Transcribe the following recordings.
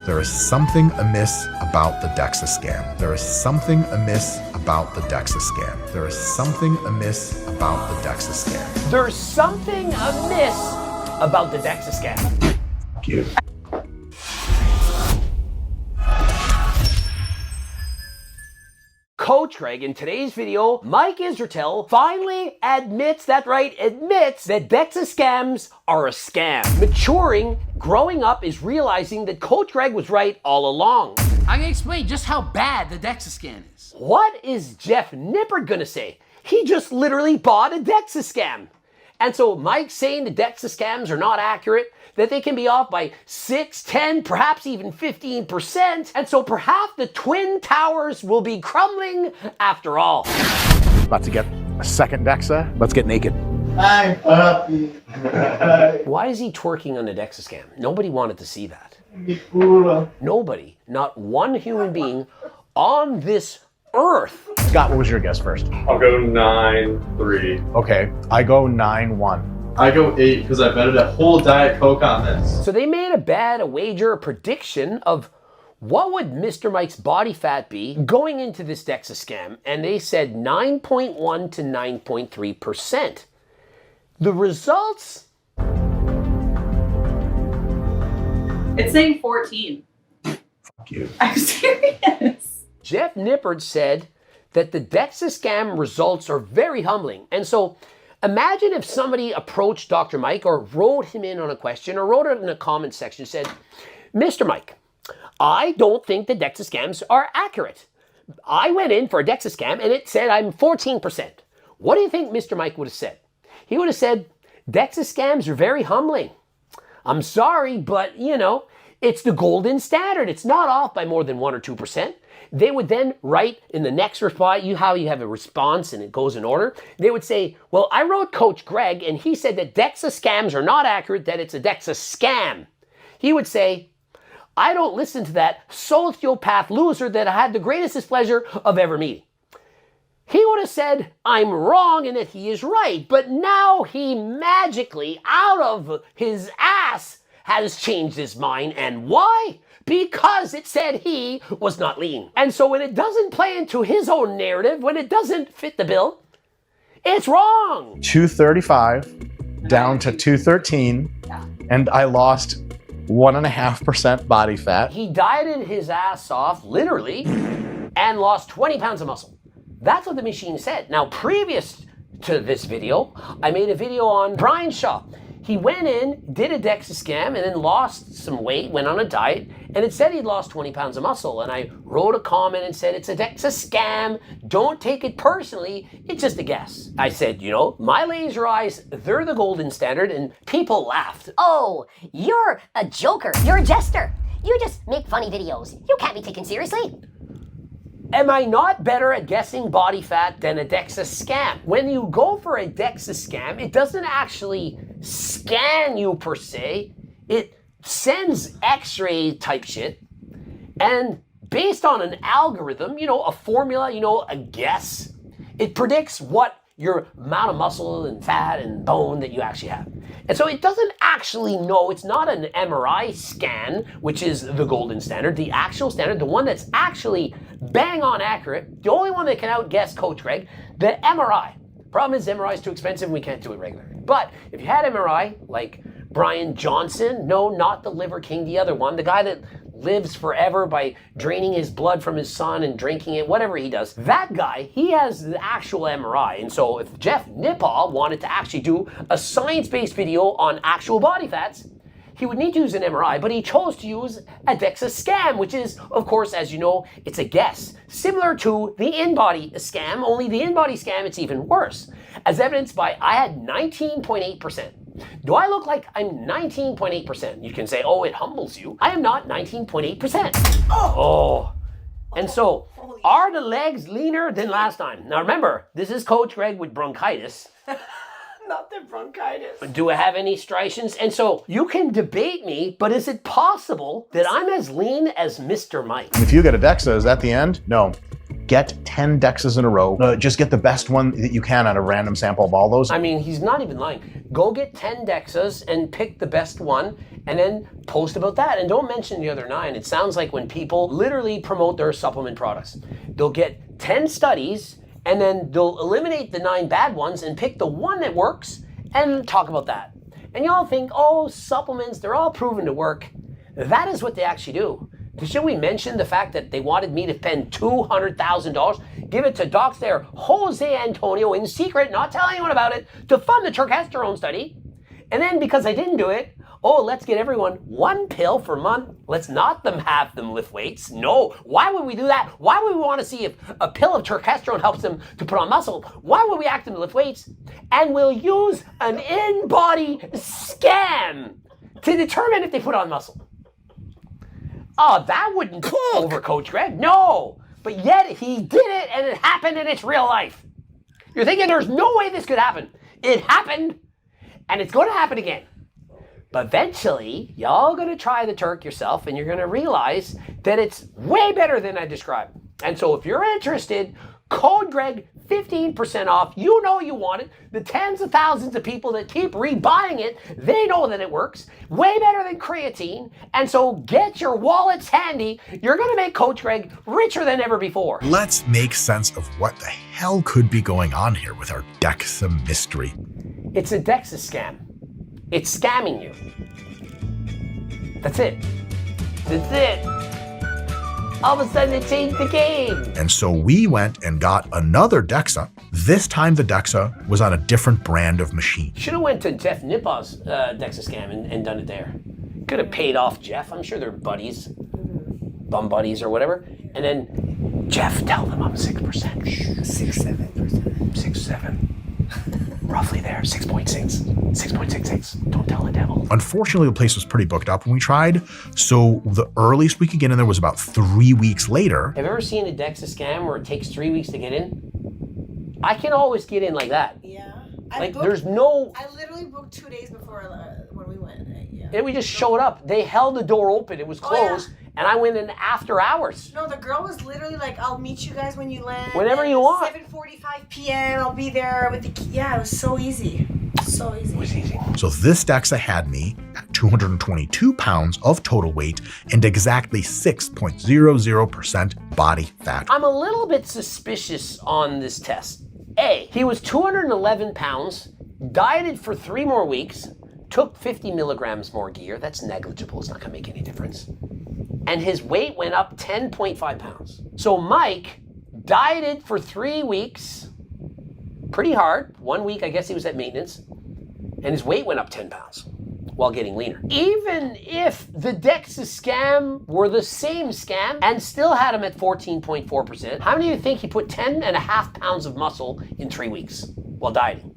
There is something amiss about the Dexa scam. There is something amiss about the Dexa scam. There is something amiss about the Dexa scam. There's something amiss about the Dexa scam. Fuck you. Coach Greg, in today's video, Mike Israetel finally admits that Dexa scams are a scam. Maturing, growing up, is realizing that Coach Greg was right all along. I'm gonna explain just how bad the Dexa scam is. What is Jeff Nippard gonna say? He just literally bought a Dexa scam. And so Mike's saying the Dexa scams are not accurate, that they can be off by 6, 10, perhaps even 15%. And so perhaps the Twin Towers will be crumbling after all. About to get a second Dexa. Let's get naked. Hi, puppy. Why is he twerking on the Dexa scam? Nobody wanted to see that. Nobody, not one human being on this earth. Scott, what was your guess first? I'll go 9-3. Okay, I go 9-1. I go 8 because I betted a whole Diet Coke on this. So they made a wager, a prediction of what would Mr. Mike's body fat be going into this Dexa scam, and they said 9.1 to 9.3%. The results? It's saying 14. Fuck you. I'm serious. Jeff Nippard said that the Dexa scam results are very humbling. And so imagine if somebody approached Dr. Mike or wrote him in on a question or wrote it in a comment section and said, Mr. Mike, I don't think the Dexa scams are accurate. I went in for a Dexa scam and it said I'm 14%. What do you think Mr. Mike would have said? He would have said, Dexa scams are very humbling. I'm sorry, but it's the golden standard. It's not off by more than 1 or 2%. They would then write in the next reply, how you have a response and it goes in order. They would say, well, I wrote Coach Greg and he said that Dexa scams are not accurate, that it's a Dexa scam. He would say, I don't listen to that sociopath loser that I had the greatest displeasure of ever meeting. He would have said, I'm wrong and that he is right. But now he magically, out of his ass, has changed his mind. And why? Because it said he was not lean. And so when it doesn't play into his own narrative, when it doesn't fit the bill, it's wrong. 235 down to 213, and I lost 1.5% body fat. He dieted his ass off, literally, and lost 20 pounds of muscle. That's what the machine said. Now, previous to this video, I made a video on Brian Shaw. He went in, did a Dexa scam, and then lost some weight, went on a diet, and it said he'd lost 20 pounds of muscle. And I wrote a comment and said, it's a Dexa scam. Don't take it personally. It's just a guess. I said, my laser eyes, they're the golden standard, and people laughed. Oh, you're a joker. You're a jester. You just make funny videos. You can't be taken seriously. Am I not better at guessing body fat than a Dexa scam? When you go for a Dexa scam, it doesn't actually scan you per se. It sends X-ray type shit. And based on an algorithm, a formula, a guess, it predicts what your amount of muscle and fat and bone that you actually have. And so it doesn't actually know, it's not an MRI scan, which is the golden standard, the actual standard, the one that's actually bang on accurate, the only one that can outguess Coach Greg, the MRI. Problem is MRI is too expensive and we can't do it regularly. But if you had MRI, like Brian Johnson, no, not the Liver King, the other one, the guy that lives forever by draining his blood from his son and drinking it, whatever he does. That guy, he has the actual MRI. And so if Jeff Nippard wanted to actually do a science-based video on actual body fats, he would need to use an MRI, but he chose to use a Dexa scam, which is, of course, as you know, it's a guess. Similar to the in-body scam, only the in-body scam, it's even worse. As evidenced by, I had 19.8%. Do I look like I'm 19.8%? You can say, oh, it humbles you. I am not 19.8%. Oh. And so, are the legs leaner than last time? Now remember, this is Coach Greg with bronchitis. Not the bronchitis. Do I have any striations? And so, you can debate me, but is it possible that I'm as lean as Mr. Mike? If you get a Dexa, is that the end? No. Get 10 Dexas in a row. Just get the best one that you can out of a random sample of all those. I mean, he's not even lying. Go get 10 Dexas and pick the best one and then post about that. And don't mention the other 9. It sounds like when people literally promote their supplement products, they'll get 10 studies and then they'll eliminate the 9 bad ones and pick the one that works and talk about that. And y'all think, oh, supplements, they're all proven to work. That is what they actually do. Should we mention the fact that they wanted me to spend $200,000, give it to Doctor Jose Antonio in secret, not tell anyone about it, to fund the testosterone study? And then because I didn't do it, oh, let's get everyone 1 pill for a month. Let's not have them lift weights. No, why would we do that? Why would we want to see if a pill of testosterone helps them to put on muscle? Why would we ask them to lift weights? And we'll use an in-body scan to determine if they put on muscle. Oh, that wouldn't over Coach Greg. No, but yet he did it and it happened and it's real life. You're thinking there's no way this could happen. It happened and it's going to happen again. But eventually, y'all gonna try the Turk yourself and you're gonna realize that it's way better than I described. And so if you're interested, code Greg, 15% off. You know you want it. The tens of thousands of people that keep rebuying it, they know that it works. Way better than creatine. And so get your wallets handy. You're gonna make Coach Greg richer than ever before. Let's make sense of what the hell could be going on here with our Dexa mystery. It's a Dexa scam. It's scamming you. That's it. That's it. All of a sudden it changed the game. And so we went and got another Dexa. This time the Dexa was on a different brand of machine. Should have went to Jeff Nippard's Dexa scam and done it there. Could have paid off Jeff. I'm sure they're buddies, bum buddies or whatever. And then Jeff, tell them I'm 6%. 6-7%. 6-7. Roughly there, 6.6, 6.66. Don't tell the devil. Unfortunately, the place was pretty booked up when we tried, so the earliest we could get in there was about 3 weeks later. Have you ever seen a Dexa scam where it takes 3 weeks to get in? I can always get in like that. Yeah. There's no... I literally booked 2 days before when we went. Yeah. And we just showed up. They held the door open. It was closed. And I went in after hours. No, the girl was literally like, I'll meet you guys when you land. Whenever you want. 7:45 p.m. I'll be there with the key. Yeah, it was so easy. So easy. It was easy. So this Dexa had me at 222 pounds of total weight and exactly 6.00% body fat. I'm a little bit suspicious on this test. A, he was 211 pounds, dieted for 3 more weeks, took 50 milligrams more gear. That's negligible. It's not going to make any difference. And his weight went up 10.5 pounds. So Mike dieted for 3 weeks, pretty hard. 1 week, I guess he was at maintenance, and his weight went up 10 pounds while getting leaner. Even if the Dexa scam were the same scam and still had him at 14.4%, how many of you think he put 10.5 pounds of muscle in 3 weeks while dieting?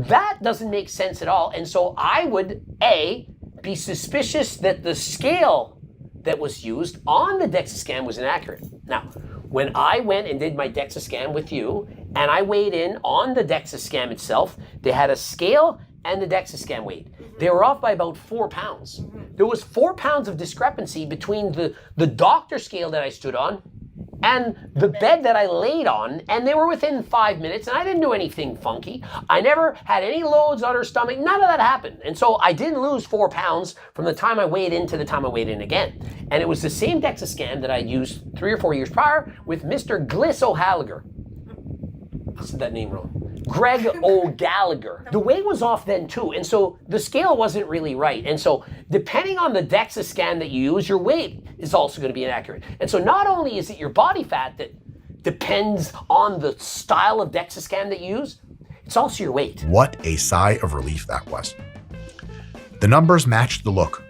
That doesn't make sense at all. And so I would, A, be suspicious that the scale that was used on the Dexa scam was inaccurate. Now, when I went and did my Dexa scam with you, and I weighed in on the Dexa scam itself, they had a scale and the Dexa scam weight. They were off by about 4 pounds. There was 4 pounds of discrepancy between the doctor scale that I stood on and the bed that I laid on, and they were within 5 minutes, and I didn't do anything funky. I never had any loads on her stomach. None of that happened. And so I didn't lose 4 pounds from the time I weighed in to the time I weighed in again. And it was the same Dexa scam that I used 3 or 4 years prior with Mr. Gliss O'Gallagher. I said that name wrong. Greg O'Gallagher. The weight was off then too, and so the scale wasn't really right. And so depending on the Dexa scan that you use, your weight is also going to be inaccurate. And so not only is it your body fat that depends on the style of Dexa scan that you use, it's also your weight. What a sigh of relief that was. The numbers matched the look,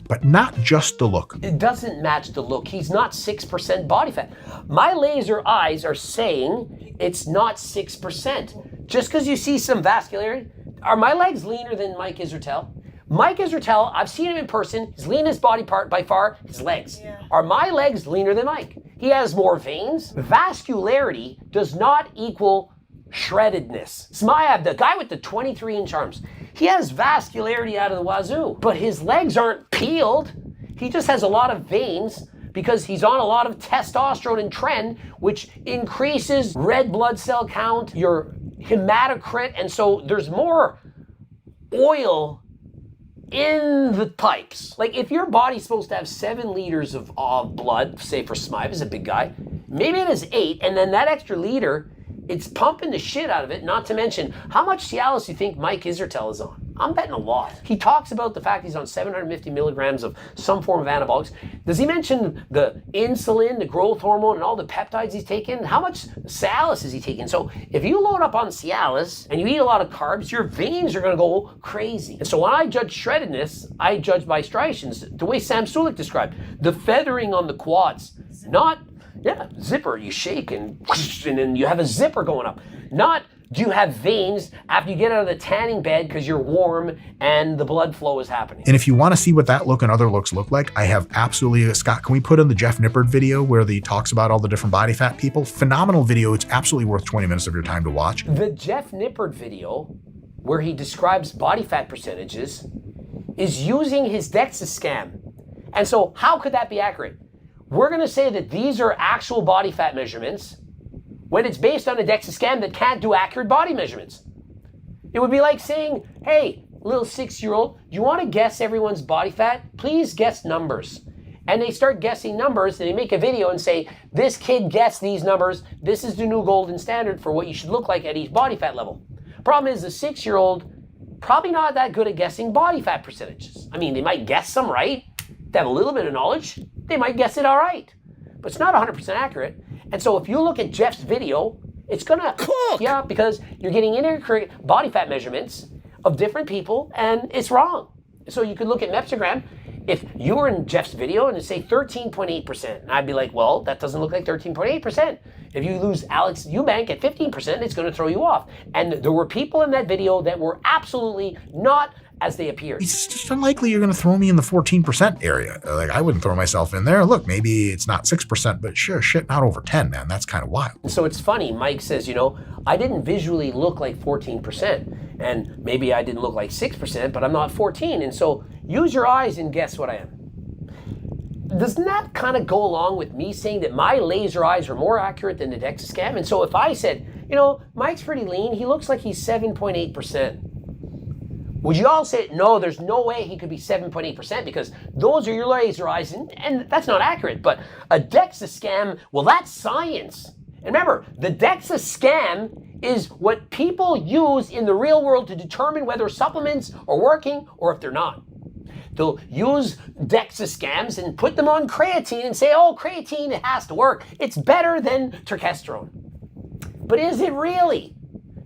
but not just the look. It doesn't match the look. He's not 6% body fat. My laser eyes are saying it's not 6%. Just because you see some vascularity, are my legs leaner than Mike Israetel? Mike Israetel, I've seen him in person, his leanest body part by far, his legs. Yeah. Are my legs leaner than Mike? He has more veins. Vascularity does not equal shreddedness. Smayab, the guy with the 23-inch arms, he has vascularity out of the wazoo, but his legs aren't peeled. He just has a lot of veins because he's on a lot of testosterone and tren, which increases red blood cell count, your hematocrit, and so there's more oil in the pipes. Like if your body's supposed to have 7 liters of blood, say for Smythe is a big guy, maybe it has 8, and then that extra liter, it's pumping the shit out of it, not to mention how much Cialis do you think Mike Israetel is on? I'm betting a lot. He talks about the fact he's on 750 milligrams of some form of anabolics. Does he mention the insulin, the growth hormone, and all the peptides he's taking? How much Cialis is he taking? So if you load up on Cialis and you eat a lot of carbs, your veins are gonna go crazy. And so when I judge shreddedness, I judge by striations, the way Sam Sulik described, the feathering on the quads, not, zipper, you shake and then you have a zipper going up. Not, do you have veins after you get out of the tanning bed because you're warm and the blood flow is happening? And if you want to see what that look and other looks look like, I have absolutely, Scott, can we put in the Jeff Nippard video where he talks about all the different body fat people? Phenomenal video. It's absolutely worth 20 minutes of your time to watch. The Jeff Nippard video where he describes body fat percentages is using his Dexa scam. And so how could that be accurate? We're going to say that these are actual body fat measurements when it's based on a Dexa scam that can't do accurate body measurements. It would be like saying, hey, little 6-year-old, do you want to guess everyone's body fat? Please guess numbers. And they start guessing numbers and they make a video and say, this kid guessed these numbers. This is the new golden standard for what you should look like at each body fat level. Problem is the 6-year-old probably not that good at guessing body fat percentages. I mean, they might guess some right. They have a little bit of knowledge. They might guess it all right. But it's not 100% accurate. And so if you look at Jeff's video, it's gonna cook. Yeah, because you're getting inaccurate body fat measurements of different people and it's wrong. So you could look at Mepsogram. If you were in Jeff's video and it say 13.8%, and I'd be like, well, that doesn't look like 13.8%. If you lose Alex Eubank at 15%, it's gonna throw you off. And there were people in that video that were absolutely not as they appeared. It's just unlikely you're going to throw me in the 14% area. Like, I wouldn't throw myself in there. Look, maybe it's not 6%, but sure, shit, not over 10, man. That's kind of wild. So it's funny, Mike says, I didn't visually look like 14%, and maybe I didn't look like 6%, but I'm not 14, and so use your eyes and guess what I am. Doesn't that kind of go along with me saying that my laser eyes are more accurate than the Dexa scam? And so if I said, Mike's pretty lean, he looks like he's 7.8%. Would you all say, no, there's no way he could be 7.8% because those are your laser eyes, and that's not accurate. But a Dexa scam, well, that's science. And remember, the Dexa scam is what people use in the real world to determine whether supplements are working or if they're not. They'll use Dexa scams and put them on creatine and say, oh, creatine, it has to work. It's better than terkestrone. But is it really?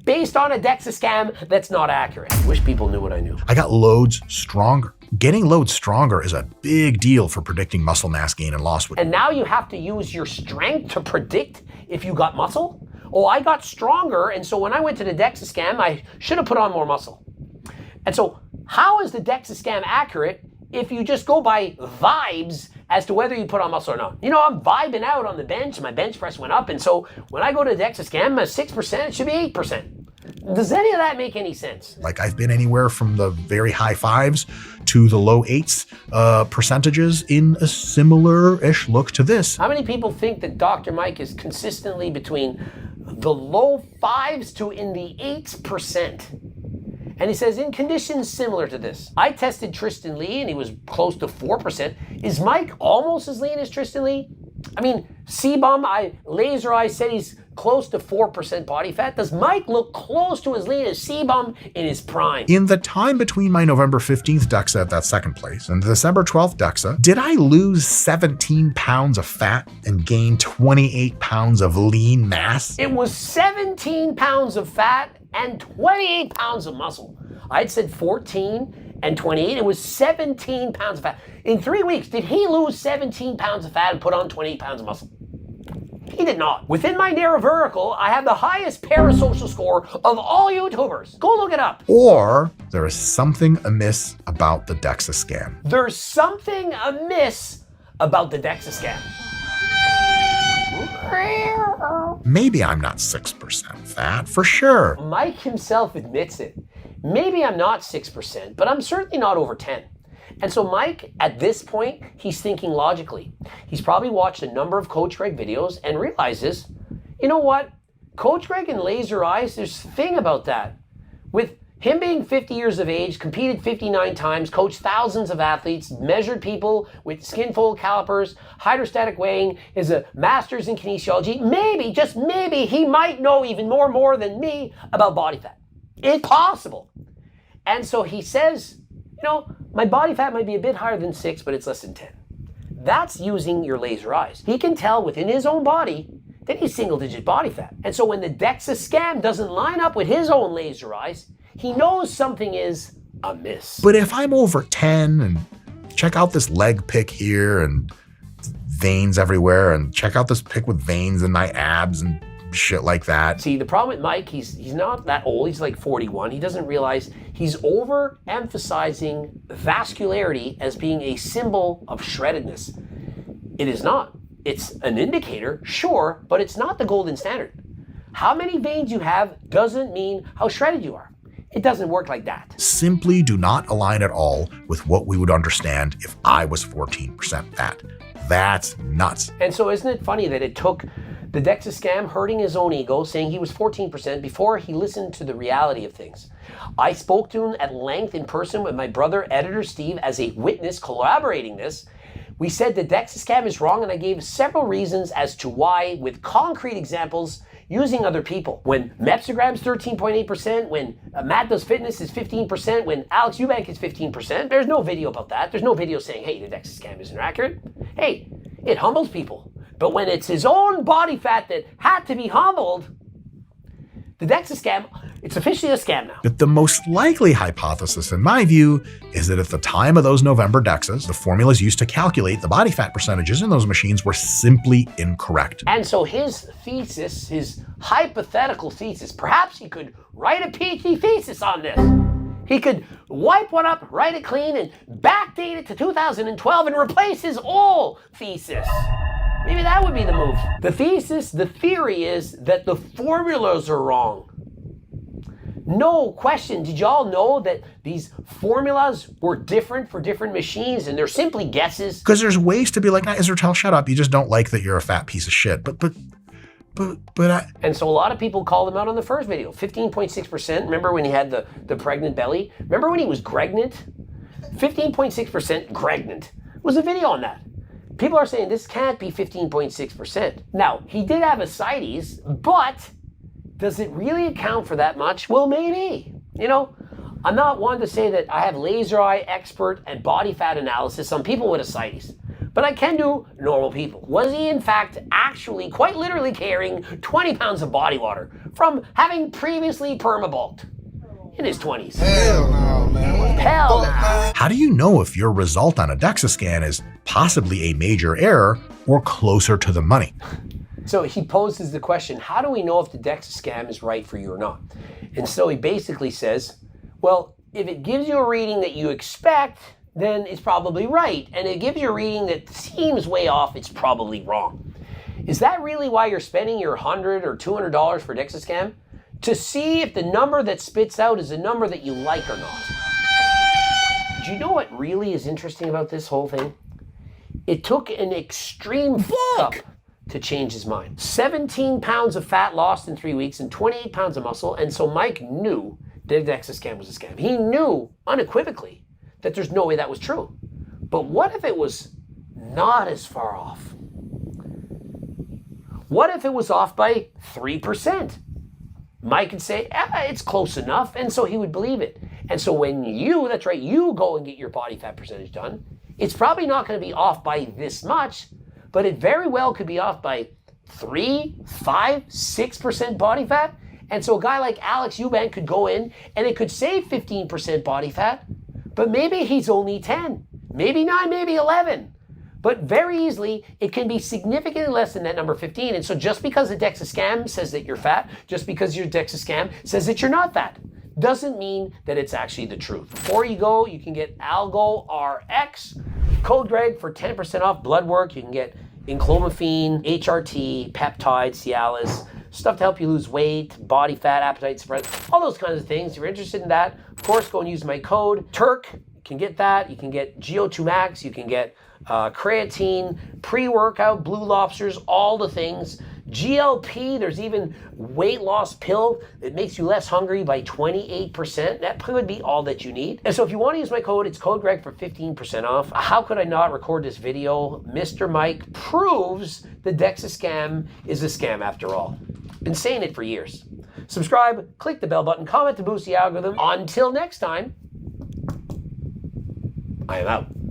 Based on a Dexa scam that's not accurate. Wish people knew what I knew. I got loads stronger. Getting loads stronger is a big deal for predicting muscle mass gain and loss. And now you have to use your strength to predict if you got muscle? Oh, I got stronger, and so when I went to the Dexa scam, I should have put on more muscle. And so how is the Dexa scam accurate if you just go by vibes as to whether you put on muscle or not? I'm vibing out on the bench, my bench press went up, and so when I go to Dexa scam, 6%, it should be 8%. Does any of that make any sense? Like, I've been anywhere from the very high 5s to the low 8s percentages in a similar-ish look to this. How many people think that Dr. Mike is consistently between the low 5s to in the 8%? And he says, in conditions similar to this. I tested Tristan Lee and he was close to 4%. Is Mike almost as lean as Tristan Lee? I mean, C-Bum, Laser Eye said he's close to 4% body fat. Does Mike look close to as lean as C-Bum in his prime? In the time between my November 15th Dexa at that second place and the December 12th Dexa, did I lose 17 pounds of fat and gain 28 pounds of lean mass? It was 17 pounds of fat and 28 pounds of muscle. I'd said 14 and 28. It was 17 pounds of fat. In 3 weeks, did he lose 17 pounds of fat and put on 28 pounds of muscle? He did not. Within my narrow vertical, I have the highest parasocial score of all YouTubers. Go look it up. Or there is something amiss about the Dexa scam. There's something amiss about the Dexa scam. Maybe I'm not 6% fat, for sure. Mike himself admits it. Maybe I'm not 6%, but I'm certainly not over 10. And so Mike, at this point, he's thinking logically. He's probably watched a number of Coach Greg videos and realizes, you know what? Coach Greg and Laser Eyes, there's a thing about that. With Him being 50 years of age, competed 59 times, coached thousands of athletes, measured people with skin fold calipers, hydrostatic weighing, is a master's in kinesiology. Maybe, just maybe, he might know even more than me about body fat. It's possible. And so he says, you know, my body fat might be a bit higher than 6, but it's less than 10. That's using your laser eyes. He can tell within his own body that he's single-digit body fat. And so when the Dexa scam doesn't line up with his own laser eyes, he knows something is amiss. But if I'm over 10 and check out this leg pic here and veins everywhere and check out this pic with veins in my abs and shit like that. See, the problem with Mike, he's not that old. He's like 41. He doesn't realize he's overemphasizing vascularity as being a symbol of shreddedness. It is not. It's an indicator, sure, but it's not the golden standard. How many veins you have doesn't mean how shredded you are. It doesn't work like that. Simply do not align at all with what we would understand if I was 14% fat. That's nuts. And so isn't it funny that it took the Dexa scam hurting his own ego, saying he was 14% before he listened to the reality of things. I spoke to him at length in person with my brother, editor Steve, as a witness collaborating this. We said the Dexa scam is wrong, and I gave several reasons as to why, with concrete examples using other people. When Mepsogram's 13.8%, when Matt Does Fitness is 15%, when Alex Eubank is 15%, there's no video about that. There's no video saying, hey, the Dexa scam isn't accurate. Hey, it humbles people. But when it's his own body fat that had to be humbled, the Dexa scam, it's officially a scam now. But the most likely hypothesis, in my view, is that at the time of those November Dexas, the formulas used to calculate the body fat percentages in those machines were simply incorrect. And so his thesis, his hypothetical thesis, perhaps he could write a PhD thesis on this. He could wipe one up, write it clean, and backdate it to 2012 and replace his old thesis. Maybe that would be the move. The theory is that the formulas are wrong. No question. Did y'all know that these formulas were different for different machines and they're simply guesses? Because there's ways to be like, nah, Israetel, shut up. You just don't like that you're a fat piece of shit. But And so a lot of people called him out on the first video. 15.6%. Remember when he had the pregnant belly? Remember when he was gregnant? 15.6% gregnant. Was a video on that. People are saying this can't be 15.6%. Now, he did have ascites, but does it really account for that much? Well, maybe. You know, I'm not one to say that I have laser eye expert and body fat analysis on people with ascites, but I can do normal people. Was he in fact actually quite literally carrying 20 pounds of body water from having previously permabulked in his 20s? Hell no, man. Hell no. how do you know if your result on a Dexa scan is possibly a major error or closer to the money? So he poses the question, how do we know if the Dexa scam is right for you or not? And so he basically says, well, if it gives you a reading that you expect, then it's probably right. And it gives you a reading that seems way off, it's probably wrong. Is that really why you're spending your $100 or $200 for Dexa scam? To see if the number that spits out is a number that you like or not. Do you know what really is interesting about this whole thing? It took an extreme fuck to change his mind. 17 pounds of fat lost in 3 weeks and 28 pounds of muscle. And so Mike knew that the Dexa scam was a scam. He knew unequivocally that there's no way that was true. But what if it was not as far off? What if it was off by 3%? Mike could say, it's close enough, and so he would believe it. And so when you, that's right, you go and get your body fat percentage done, it's probably not going to be off by this much, but it very well could be off by 3, 5, 6% body fat. And so a guy like Alex Eubank could go in and it could say 15% body fat, but maybe he's only 10, maybe 9, maybe 11. But very easily, it can be significantly less than that number 15. And so just because a Dexa scam says that you're fat, just because your Dexa scam says that you're not fat, doesn't mean that it's actually the truth. Before you go, you can get Algo RX, code Greg for 10% off blood work. You can get enclomiphene, HRT, peptides, Cialis, stuff to help you lose weight, body fat, appetite suppress, all those kinds of things. If you're interested in that, of course, go and use my code TURK. You can get that. You can get GO2 Max. You can get creatine, pre-workout, Blue Lobsters, all the things. GLP, there's even weight loss pill that makes you less hungry by 28%. That could be all that you need. And so if you want to use my code, it's code Greg for 15% off. How could I not record this video? Mr. Mike proves the Dexa scam is a scam after all. Been saying it for years. Subscribe, click the bell button, comment to boost the algorithm. Until next time, I am out.